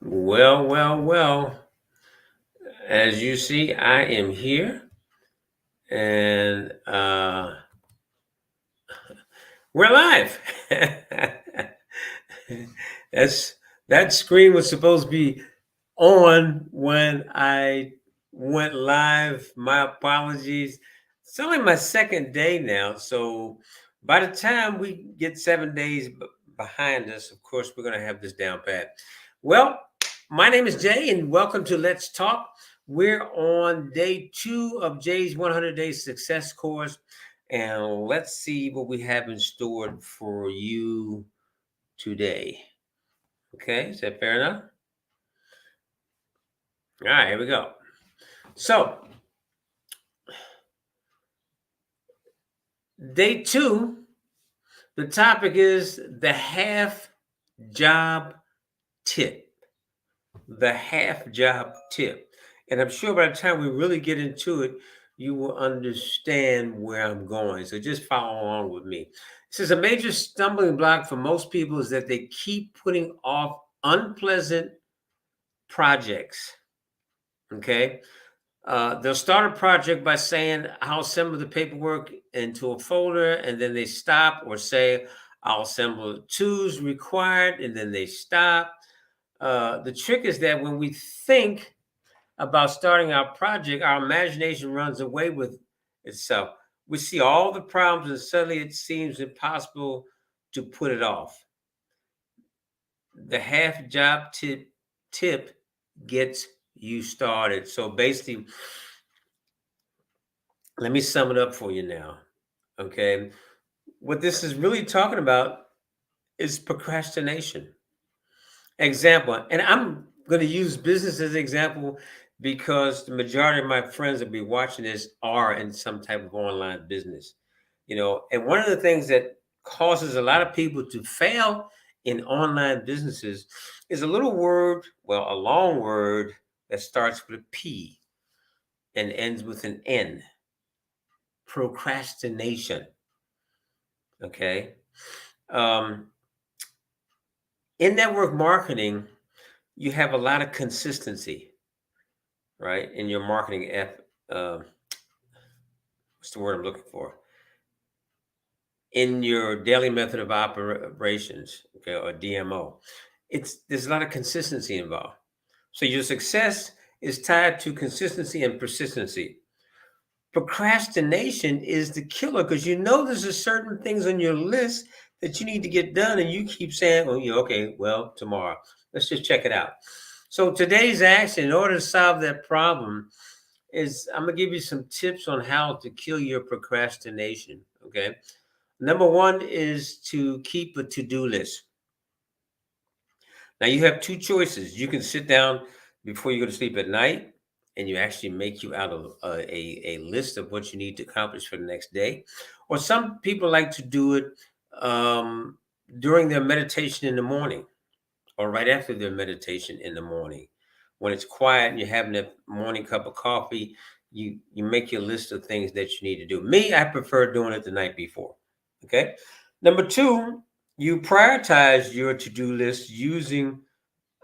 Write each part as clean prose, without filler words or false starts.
Well, well, well. As you see, I am here, and we're live. That's that screen was supposed to be on when I went live. My apologies. It's only my second day now, so by the time we get 7 days behind us, of course, we're going to have this down pat. Well, my name is Jay, and welcome to Let's Talk. We're on day 2 of Jay's 100 Day Success Course, and let's see what we have in store for you today. Okay, is that fair enough? All right, here we go. So, day 2, the topic is the half job tip. The half job tip. And I'm sure by the time we really get into it, you will understand where I'm going. So just follow along with me. It says a major stumbling block for most people is that they keep putting off unpleasant projects. Okay. They'll start a project by saying, I'll assemble the paperwork into a folder, and then they stop, or say, I'll assemble the tools required, and then they stop. The trick is that when we think about starting our project, our imagination runs away with itself. We see all the problems, and suddenly it seems impossible to put it off. The half job tip gets you started. So basically, let me sum it up for you now. Okay. What this is really talking about is procrastination. Example, and I'm going to use business as an example because the majority of my friends that be watching this are in some type of online business. And one of the things that causes a lot of people to fail in online businesses is a little word, well, a long word that starts with a P and ends with an N. Procrastination. Okay. Um, in network marketing, you have a lot of consistency, right? In your marketing what's the word I'm looking for? In your daily method of operations, okay, or DMO. There's a lot of consistency involved. So your success is tied to consistency and persistency. Procrastination is the killer because there's a certain things on your list that you need to get done, and you keep saying, "Oh, yeah, okay, well, tomorrow. Let's just check it out." So today's action, in order to solve that problem, is I'm gonna give you some tips on how to kill your procrastination. Okay. Number one is to keep a to-do list. Now you have two choices. You can sit down before you go to sleep at night and you actually make you out of a list of what you need to accomplish for the next day. Or some people like to do it um, during their meditation in the morning or right after their meditation in the morning. When it's quiet and you're having that morning cup of coffee, you make your list of things that you need to do. Me, I prefer doing it the night before. Okay. Number two, you prioritize your to-do list using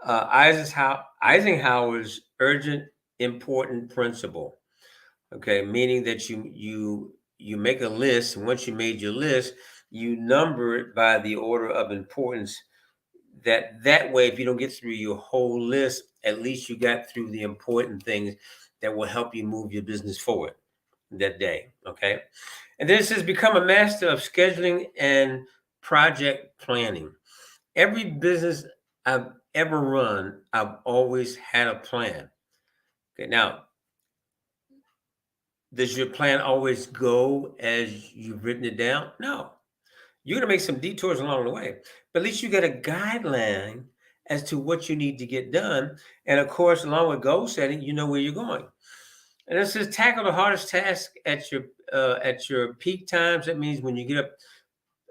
Eisenhower's urgent important principle. Okay, meaning that you make a list, and once you made your list, you number it by the order of importance. That way, if you don't get through your whole list, at least you got through the important things that will help you move your business forward that day. Okay, and then it says become a master of scheduling and project planning. Every business I've ever run, I've always had a plan. Okay, now, does your plan always go as you've written it down? No. You're going to make some detours along the way, but at least you got a guideline as to what you need to get done. And of course, along with goal setting, you know where you're going. And it says tackle the hardest task at your peak times. That means when you get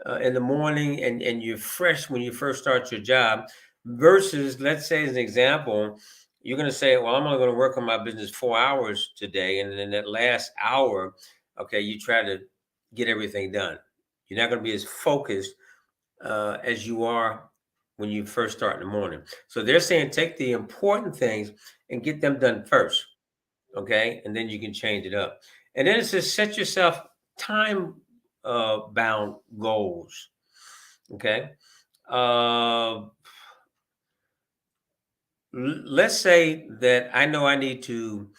up in the morning and you're fresh when you first start your job versus, let's say as an example, you're going to say, well, I'm only going to work on my business 4 hours today, and then that last hour, okay, you try to get everything done. You're not going to be as focused as you are when you first start in the morning. So they're saying take the important things and get them done first, okay? And then you can change it up. And then it says set yourself time bound goals, okay? Uh, let's say that I know I need to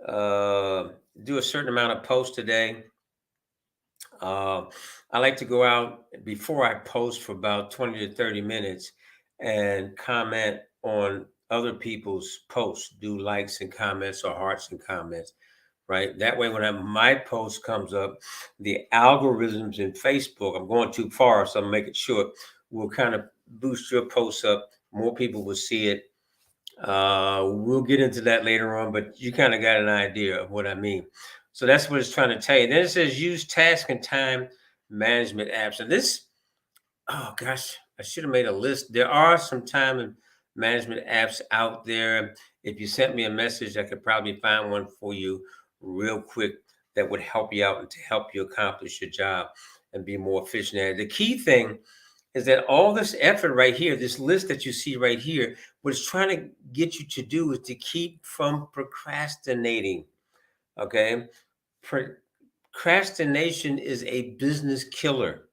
uh, do a certain amount of posts today. Uh, I like to go out before I post for about 20 to 30 minutes and comment on other people's posts, do likes and comments or hearts and comments, right? That way, when my post comes up, the algorithms in Facebook, I'm going too far, so I'm making it short, will kind of boost your posts up. More people will see it. We'll get into that later on, but you kind of got an idea of what I mean. So that's what it's trying to tell you. Then it says use task and time management apps. And this, oh gosh, I should have made a list. There are some time and management apps out there. If you sent me a message, I could probably find one for you real quick that would help you out and to help you accomplish your job and be more efficient at it. The key thing is that all this effort right here, this list that you see right here, what it's trying to get you to do is to keep from procrastinating. Okay. Procrastination is a business killer.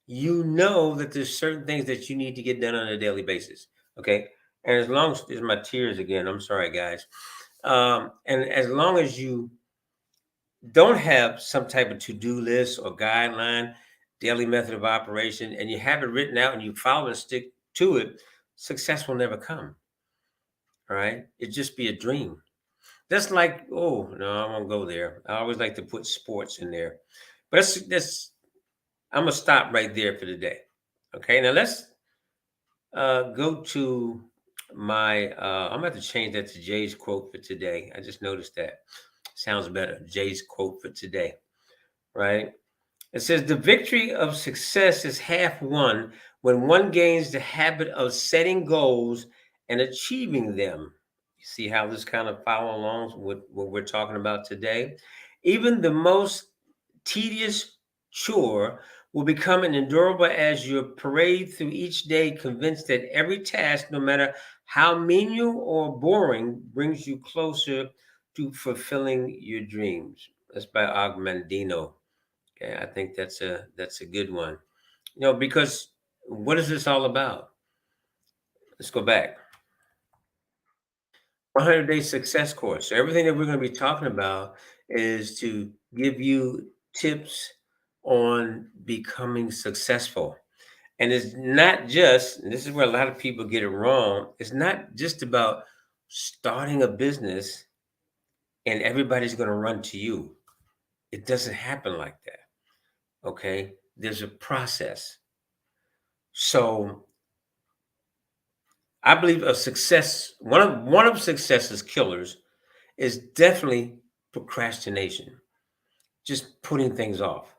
You know that there's certain things that you need to get done on a daily basis. Okay. And as long as there's my tears again, I'm sorry, guys. And as long as you don't have some type of to-do list or guideline, daily method of operation, and you have it written out and you follow and stick to it, success will never come. All right. It just be a dream. That's like, oh no, I won't go there. I always like to put sports in there. But that's I'm gonna stop right there for the day. Okay, now let's go to my I'm gonna have to change that to Jay's quote for today. I just noticed that. Sounds better. Jay's quote for today, right? It says the victory of success is half won when one gains the habit of setting goals and achieving them. You see how this kind of follow along with what we're talking about today? Even the most tedious chore will become an endurable as you parade through each day, convinced that every task, no matter how menial or boring, brings you closer to fulfilling your dreams. That's by Augmandino. Okay, I think that's a good one. Because what is this all about? Let's go back. 100-day success course. So everything that we're going to be talking about is to give you tips on becoming successful. And it's not just, and this is where a lot of people get it wrong, it's not just about starting a business and everybody's going to run to you. It doesn't happen like that. Okay? There's a process. So I believe a success, one of success's killers is definitely procrastination, just putting things off.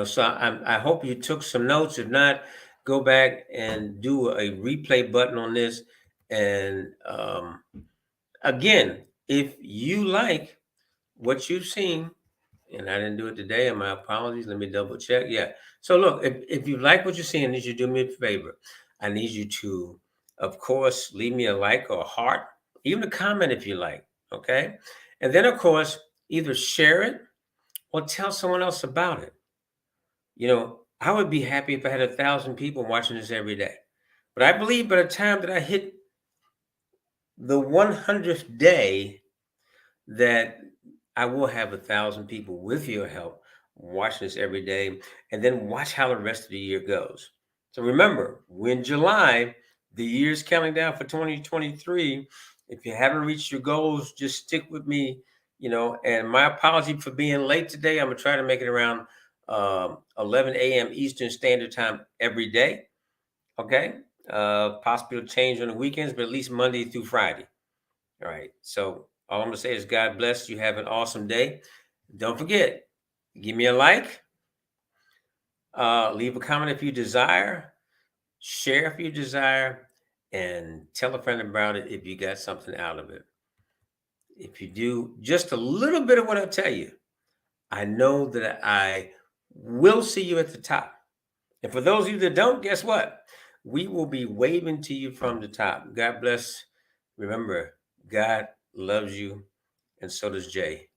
So I hope you took some notes. If not, go back and do a replay button on this. And again, if you like what you've seen, and I didn't do it today, and my apologies. Let me double check. Yeah. So look, if you like what you're seeing, I need you to do me a favor. I need you to, of course, leave me a like or a heart, even a comment if you like. Okay. And then, of course, either share it or tell someone else about it. I would be happy if I had 1,000 people watching this every day. But I believe by the time that I hit the 100th day, that I will have 1,000 people with your help watching this every day, and then watch how the rest of the year goes. So remember, we're in July, the year's counting down for 2023. If you haven't reached your goals, just stick with me. And my apology for being late today. I'm gonna try to make it around 11 a.m. Eastern Standard Time every day. Okay, possibly change on the weekends, but at least Monday through Friday. All right. So all I'm gonna say is God bless you. Have an awesome day. Don't forget, give me a like, leave a comment if you desire, share if you desire, and tell a friend about it if you got something out of it. If you do just a little bit of what I tell you, I know that I will see you at the top. And for those of you that don't, guess what? We will be waving to you from the top. God bless. Remember, God loves you, and so does Jay.